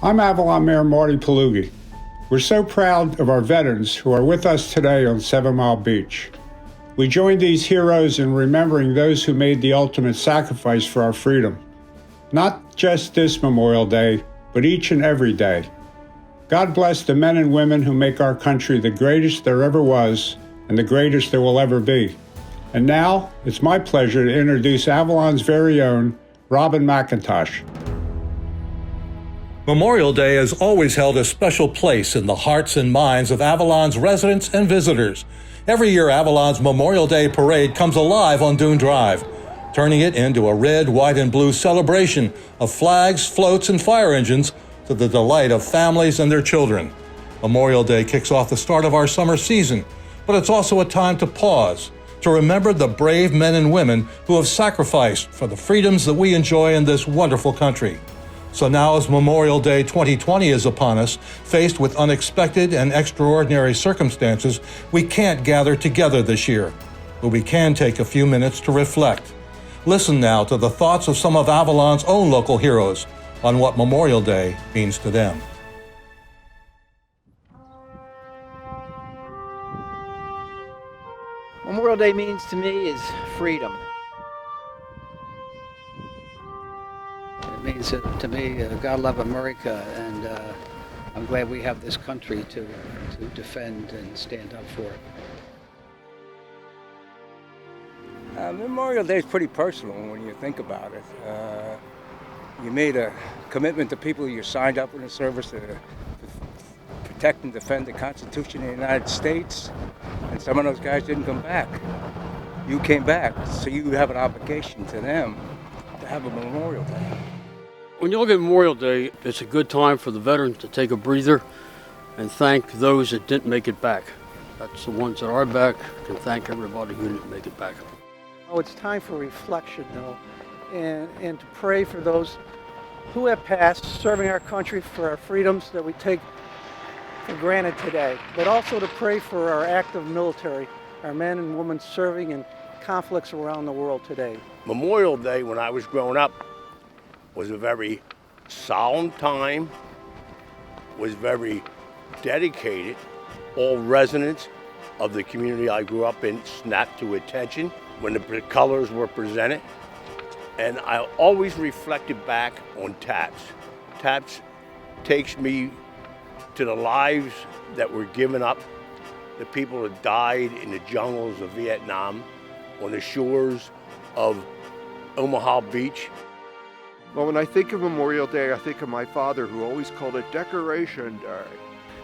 I'm Avalon Mayor Marty Palugi. We're so proud of our veterans who are with us today on 7 Mile Beach. We join these heroes in remembering those who made the ultimate sacrifice for our freedom. Not just this Memorial Day, but each and every day. God bless the men and women who make our country the greatest there ever was and the greatest there will ever be. And now, it's my pleasure to introduce Avalon's very own Robin McIntosh. Memorial Day has always held a special place in the hearts and minds of Avalon's residents and visitors. Every year, Avalon's Memorial Day Parade comes alive on Dune Drive, turning it into a red, white, and blue celebration of flags, floats, and fire engines to the delight of families and their children. Memorial Day kicks off the start of our summer season, but it's also a time to pause, to remember the brave men and women who have sacrificed for the freedoms that we enjoy in this wonderful country. So now, as Memorial Day 2020 is upon us, faced with unexpected and extraordinary circumstances, we can't gather together this year, but we can take a few minutes to reflect. Listen now to the thoughts of some of Avalon's own local heroes on what Memorial Day means to them. Memorial Day means to me is freedom. It means to me, God love America, and I'm glad we have this country to defend and stand up for it. Memorial Day is pretty personal when you think about it. You made a commitment to people you signed up in the service to protect and defend the Constitution of the United States, and some of those guys didn't come back. You came back, so you have an obligation to them to have a Memorial Day. When you look at Memorial Day, it's a good time for the veterans to take a breather and thank those that didn't make it back. That's the ones that are back, can thank everybody who didn't make it back. Oh, it's time for reflection, though, and to pray for those who have passed, serving our country for our freedoms that we take for granted today, but also to pray for our active military, our men and women serving in conflicts around the world today. Memorial Day, when I was growing up, was a very solemn time, was very dedicated. All residents of the community I grew up in snapped to attention when the colors were presented. And I always reflected back on TAPS. TAPS takes me to the lives that were given up, the people that died in the jungles of Vietnam, on the shores of Omaha Beach. Well, when I think of Memorial Day, I think of my father, who always called it Decoration Day.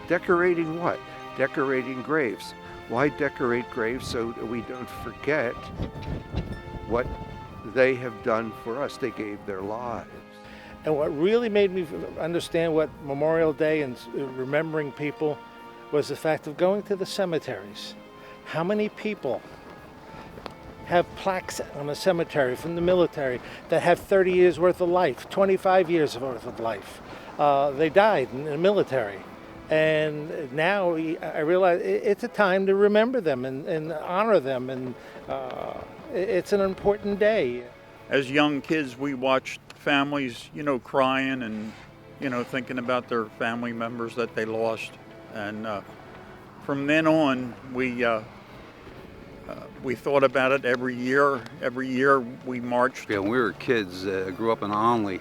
Decorating what? Decorating graves. Why decorate graves? So that we don't forget what they have done for us. They gave their lives. And what really made me understand what Memorial Day and remembering people was the fact of going to the cemeteries. How many people have plaques on a cemetery from the military that have 30 years worth of life, 25 years worth of life? They died in the military. And now I realize it's a time to remember them and honor them, and it's an important day. As young kids, we watched families, crying and, thinking about their family members that they lost. And from then on, we thought about it every year. Every year we marched. Yeah, when we were kids, I grew up in Onley,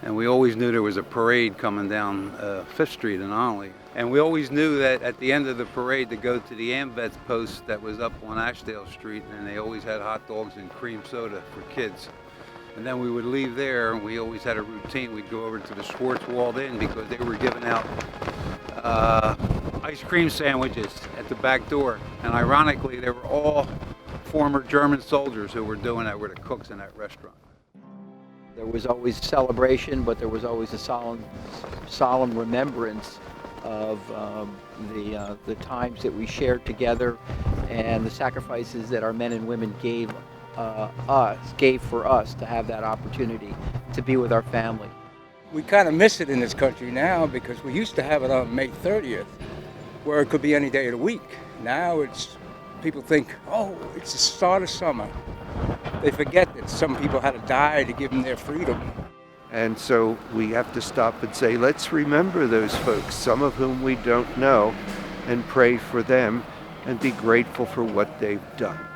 and we always knew there was a parade coming down 5th Street in Onley. And we always knew that at the end of the parade to go to the AMVETS post that was up on Ashdale Street, and they always had hot dogs and cream soda for kids. And then we would leave there, and we always had a routine. We'd go over to the Schwartz Walled Inn because they were giving out ice cream sandwiches at the back door. And ironically, they were all former German soldiers who were doing that, were the cooks in that restaurant. There was always celebration, but there was always a solemn remembrance of the times that we shared together and the sacrifices that our men and women gave for us to have that opportunity to be with our family. We kind of miss it in this country now because we used to have it on May 30th, where it could be any day of the week. Now people think, oh, it's the start of summer. They forget that some people had to die to give them their freedom. And so we have to stop and say, let's remember those folks, some of whom we don't know, and pray for them and be grateful for what they've done.